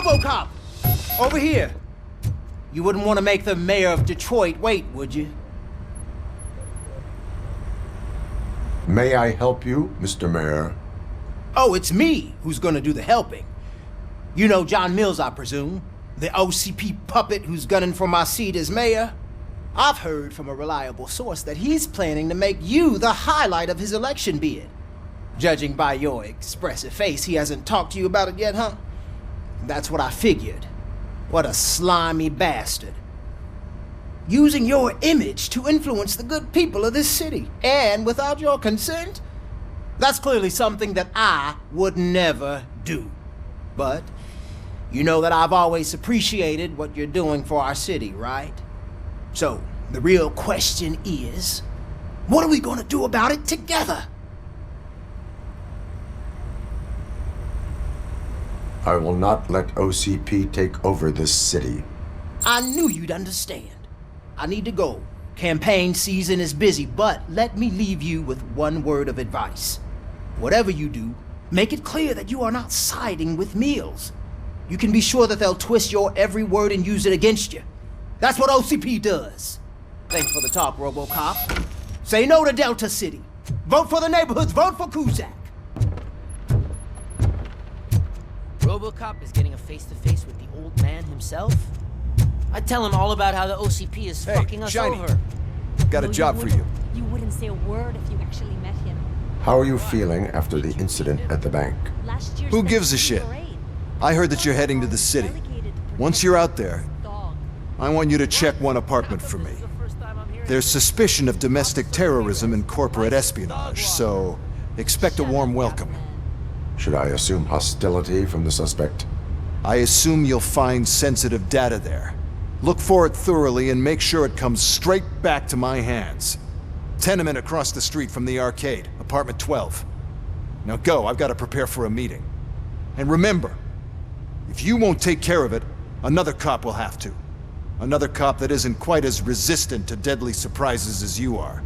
Robocop! Over here. You wouldn't want to make the mayor of Detroit wait, would you? May I help you, Mr. Mayor? Oh, it's me who's gonna do the helping. You know John Mills, I presume? The OCP puppet who's gunning for my seat as mayor? I've heard from a reliable source that he's planning to make you the highlight of his election bid. Judging by your expressive face, he hasn't talked to you about it yet, huh? That's what I figured. What a slimy bastard. Using your image to influence the good people of this city, and without your consent? That's clearly something that I would never do. But you know that I've always appreciated what you're doing for our city, right? So, the real question is, what are we gonna do about it together? I will not let OCP take over this city. I knew you'd understand. I need to go. Campaign season is busy, but let me leave you with one word of advice. Whatever you do, make it clear that you are not siding with Mills. You can be sure that they'll twist your every word and use it against you. That's what OCP does. Thanks for the talk, Robocop. Say no to Delta City. Vote for the neighborhoods. Vote for Kuzak. Robocop is getting a face-to-face with the old man himself? I'd tell him all about how the OCP is fucking us Shiny. over. Got a job for you. You wouldn't say a word if you actually met him. How are you feeling after the incident at the bank? Last year's Who gives a shit? parade. I heard that you're heading to the city. Once you're out there, I want you to check one apartment for me. There's suspicion of domestic terrorism and corporate espionage, so expect a warm welcome. Should I assume hostility from the suspect? I assume you'll find sensitive data there. Look for it thoroughly and make sure it comes straight back to my hands. Tenement across the street from the arcade, apartment 12. Now go, I've got to prepare for a meeting. And remember, if you won't take care of it, another cop will have to. Another cop that isn't quite as resistant to deadly surprises as you are.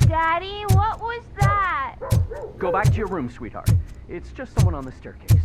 Daddy, what was that? Go back to your room, sweetheart. It's just someone on the staircase.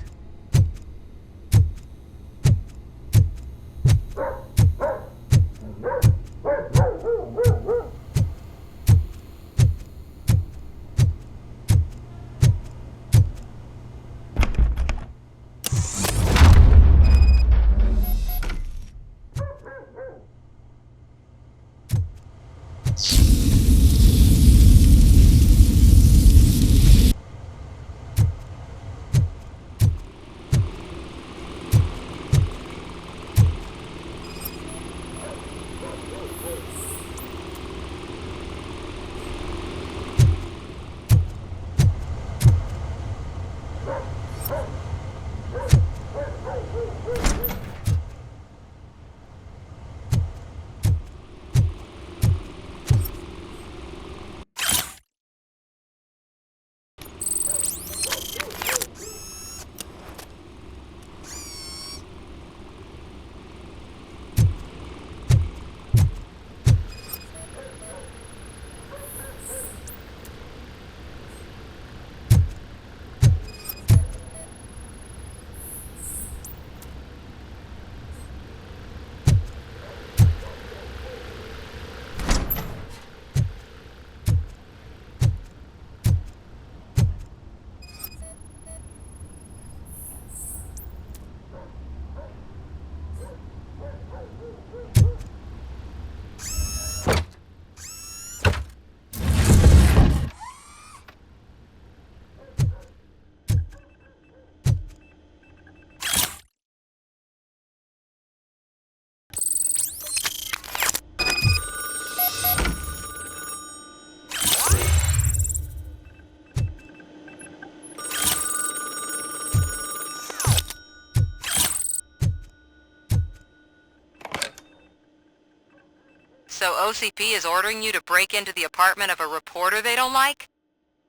So OCP is ordering you to break into the apartment of a reporter they don't like?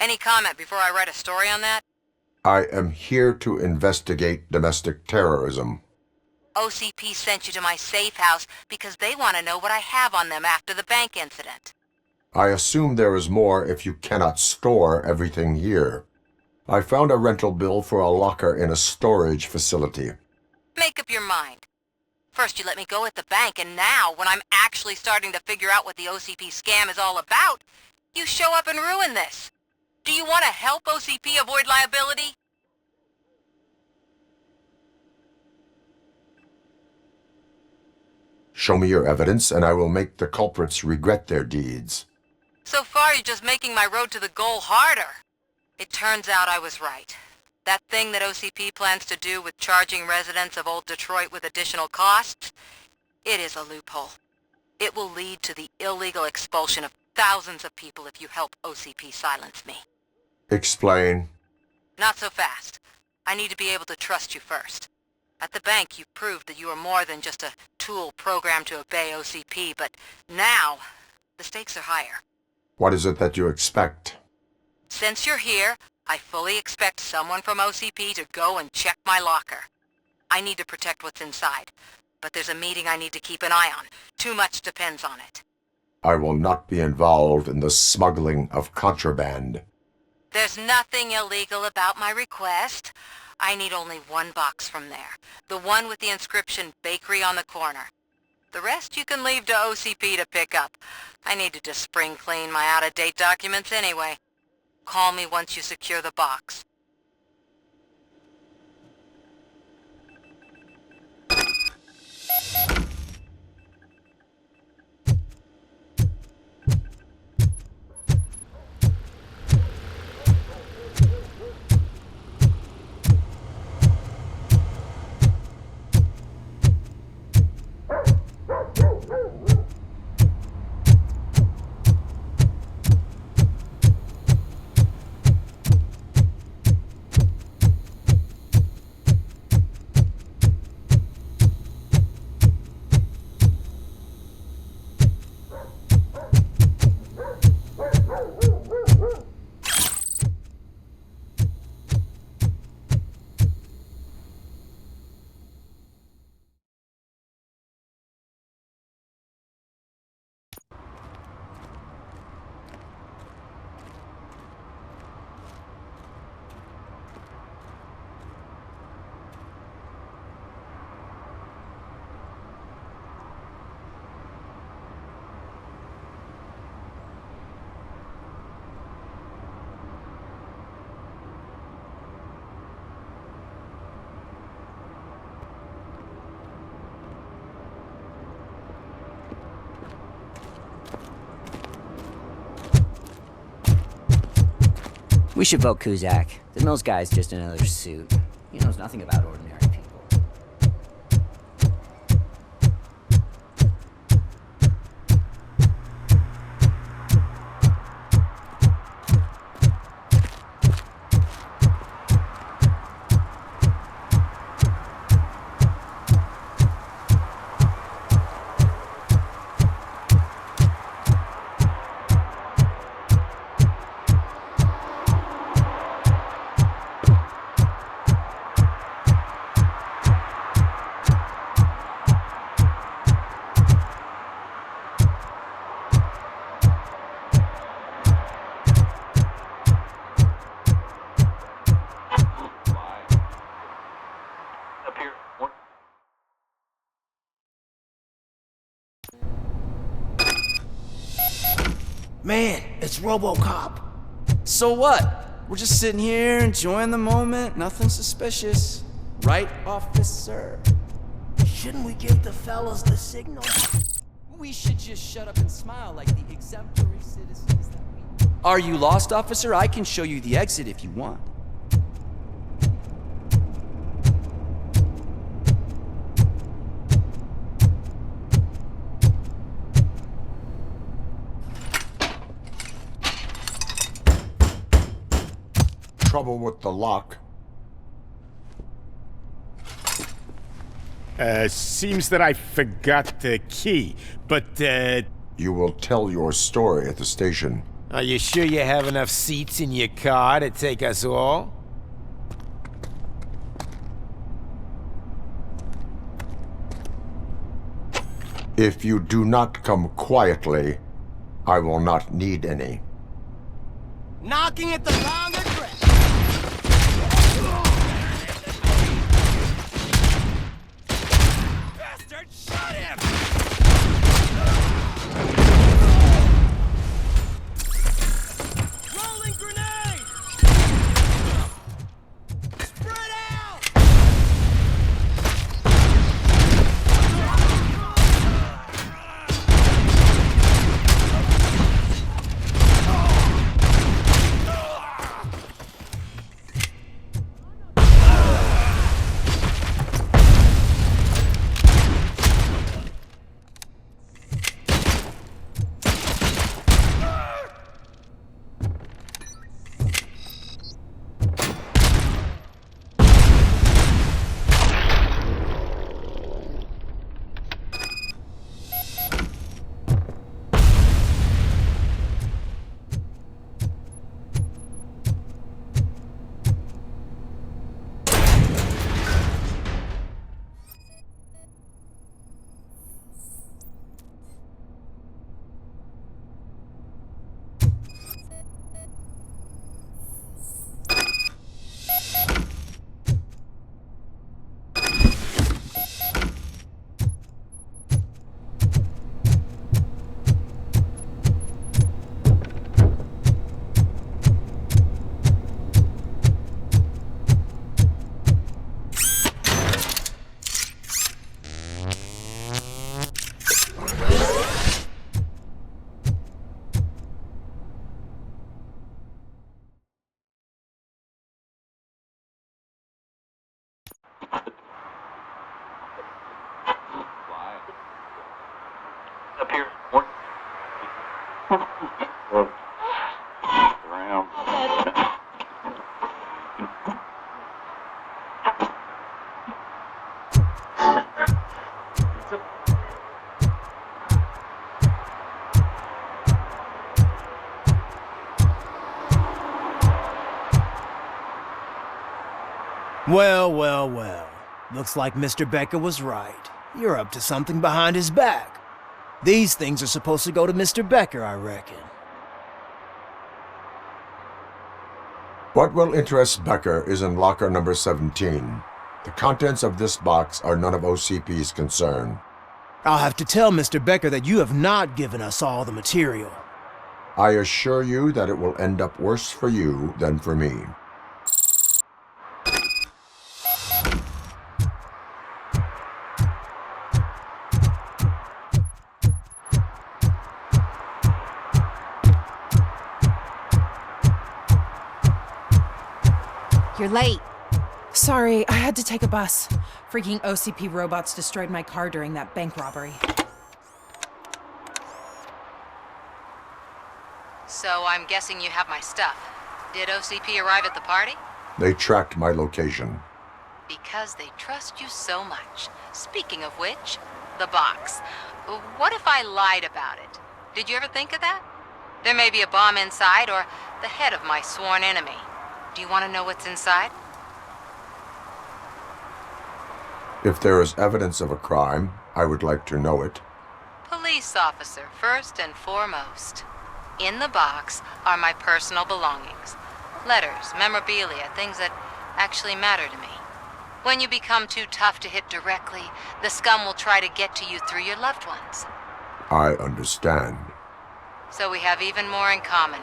Any comment before I write a story on that? I am here to investigate domestic terrorism. OCP sent you to my safe house because they want to know what I have on them after the bank incident. I assume there is more if you cannot store everything here. I found a rental bill for a locker in a storage facility. Make up your mind. First you let me go at the bank, and now, when I'm actually starting to figure out what the OCP scam is all about, you show up and ruin this. Do you want to help OCP avoid liability? Show me your evidence, and I will make the culprits regret their deeds. So far, you're just making my road to the goal harder. It turns out I was right. That thing that OCP plans to do with charging residents of Old Detroit with additional costs, it is a loophole. It will lead to the illegal expulsion of thousands of people if you help OCP silence me. Explain. Not so fast. I need to be able to trust you first. At the bank, you proved that you are more than just a tool programmed to obey OCP, but now, the stakes are higher. What is it that you expect? Since you're here, I fully expect someone from OCP to go and check my locker. I need to protect what's inside, but there's a meeting I need to keep an eye on. Too much depends on it. I will not be involved in the smuggling of contraband. There's nothing illegal about my request. I need only one box from there. The one with the inscription Bakery on the corner. The rest you can leave to OCP to pick up. I needed to spring clean my out-of-date documents anyway. Call me once you secure the box. We should vote Kuzak. The Mills guy's just another suit. He knows nothing about ordinary people. Man, it's Robocop. So what? We're just sitting here enjoying the moment, nothing suspicious. Right, officer? Shouldn't we give the fellas the signal? We should just shut up and smile like the exemplary citizens that we are. Are you lost, officer? I can show you the exit if you want. Trouble with the lock. Seems that I forgot the key, but, You will tell your story at the station. Are you sure you have enough seats in your car to take us all? If you do not come quietly, I will not need any. Knocking at the wrong address! Bastard, shot him! Rolling grenade! Spread out! Up here. Around. Well. Looks like Mr. Becker was right. You're up to something behind his back. These things are supposed to go to Mr. Becker, I reckon. What will interest Becker is in locker number 17. The contents of this box are none of OCP's concern. I'll have to tell Mr. Becker that you have not given us all the material. I assure you that it will end up worse for you than for me. you're late. Sorry, I had to take a bus. Freaking OCP robots destroyed my car during that bank robbery. So I'm guessing you have my stuff. Did OCP arrive at the party? They tracked my location. Because they trust you so much. Speaking of which, the box. What if I lied about it? Did you ever think of that? There may be a bomb inside or the head of my sworn enemy. Do you want to know what's inside? If there is evidence of a crime, I would like to know it. Police officer, first and foremost. In the box are my personal belongings. Letters, memorabilia, things that actually matter to me. When you become too tough to hit directly, the scum will try to get to you through your loved ones. I understand. So we have even more in common.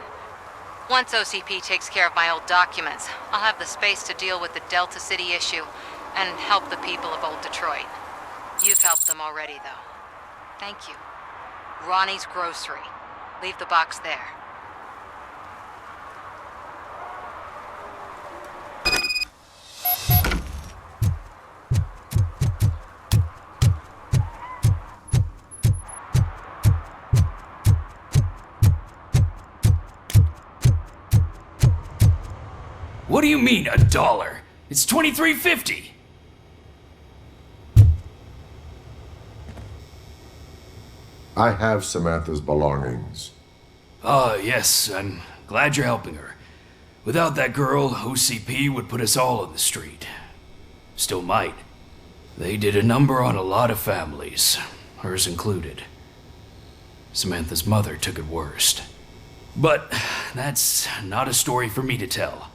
Once OCP takes care of my old documents, I'll have the space to deal with the Delta City issue and help the people of Old Detroit. You've helped them already, though. Thank you. Ronnie's Grocery. Leave the box there. What do you mean, $1? It's $23.50. I have Samantha's belongings. Ah, yes, I'm glad you're helping her. Without that girl, OCP would put us all on the street. Still might. They did a number on a lot of families, hers included. Samantha's mother took it worst. But that's not a story for me to tell.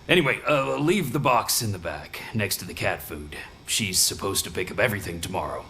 Anyway, leave the box in the back, next to the cat food. She's supposed to pick up everything tomorrow.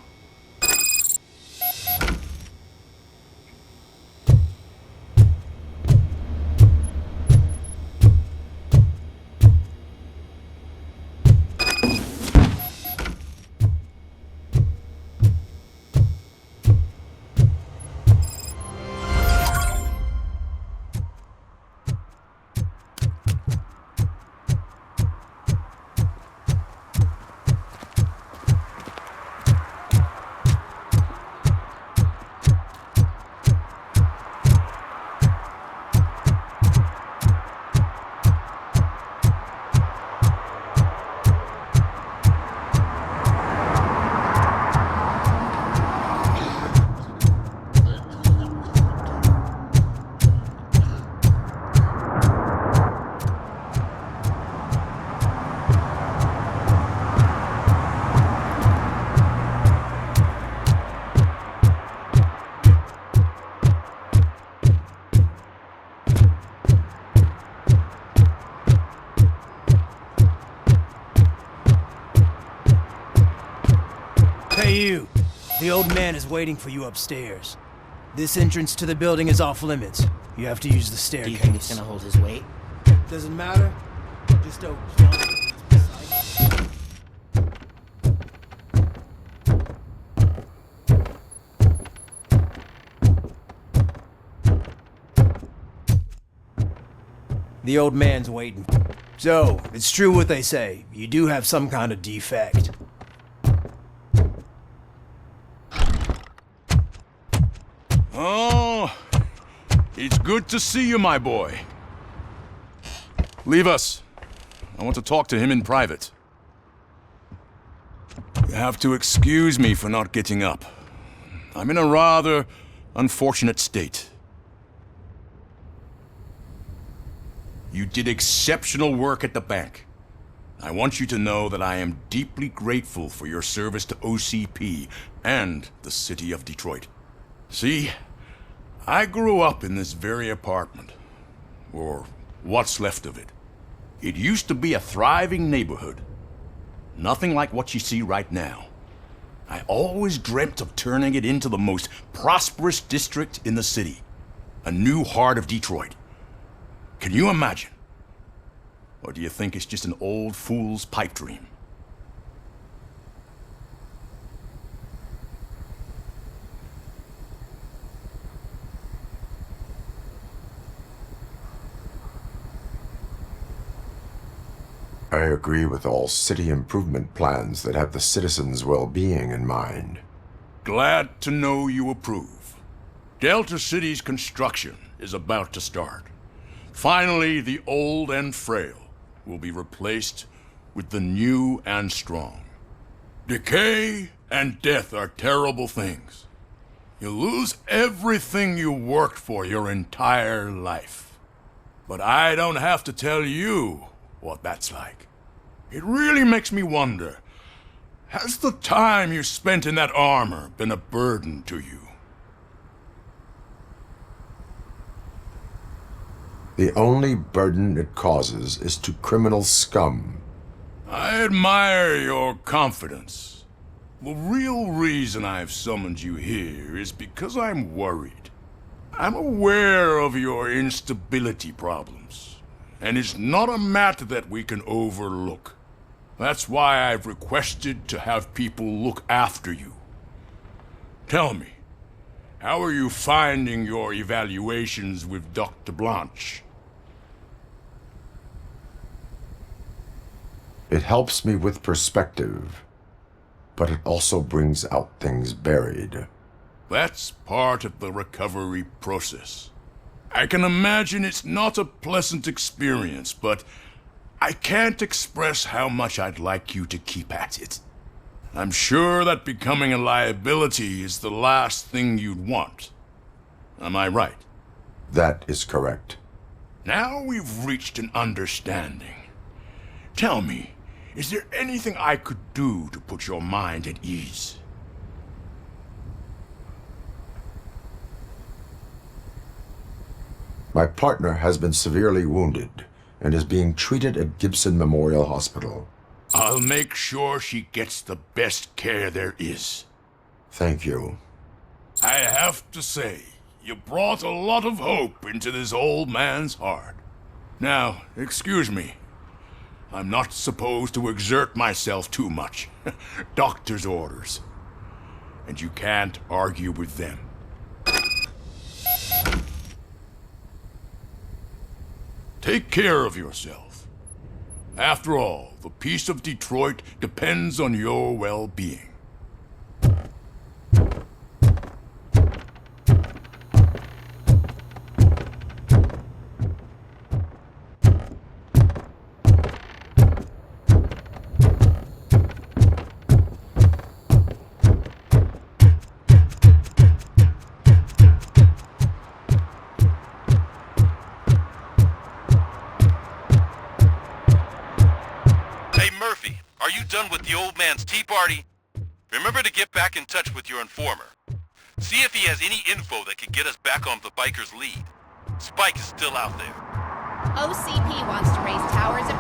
Hey you, the old man is waiting for you upstairs. This entrance to the building is off limits. You have to use the staircase. Do you think it's gonna hold his weight? Doesn't matter. Just don't jump. The old man's waiting. So, it's true what they say. You do have some kind of defect. Oh, it's good to see you, my boy. Leave us. I want to talk to him in private. You have to excuse me for not getting up. I'm in a rather unfortunate state. You did exceptional work at the bank. I want you to know that I am deeply grateful for your service to OCP and the city of Detroit. See, I grew up in this very apartment, or what's left of it. It used to be a thriving neighborhood. Nothing like what you see right now. I always dreamt of turning it into the most prosperous district in the city. A new heart of Detroit. Can you imagine? Or do you think it's just an old fool's pipe dream? I agree with all city improvement plans that have the citizens' well-being in mind. Glad to know you approve. Delta City's construction is about to start. Finally, the old and frail will be replaced with the new and strong. Decay and death are terrible things. You lose everything you worked for your entire life. But I don't have to tell you what that's like. It really makes me wonder, has the time you spent in that armor been a burden to you? The only burden it causes is to criminal scum. I admire your confidence. The real reason I've summoned you here is because I'm worried. I'm aware of your instability problems, and it's not a matter that we can overlook. That's why I've requested to have people look after you. Tell me, how are you finding your evaluations with Dr. Blanche? It helps me with perspective, but it also brings out things buried. That's part of the recovery process. I can imagine it's not a pleasant experience, but I can't express how much I'd like you to keep at it. I'm sure that becoming a liability is the last thing you'd want. Am I right? That is correct. Now we've reached an understanding. Tell me, is there anything I could do to put your mind at ease? My partner has been severely wounded and is being treated at Gibson Memorial Hospital. I'll make sure she gets the best care there is. Thank you. I have to say, you brought a lot of hope into this old man's heart. Now, excuse me. I'm not supposed to exert myself too much. Doctor's orders. And you can't argue with them. Take care of yourself. After all, the peace of Detroit depends on your well-being. Done with the old man's tea party? Remember to get back in touch with your informer. See if he has any info that can get us back on the biker's lead. Spike is still out there. OCP wants to raise towers in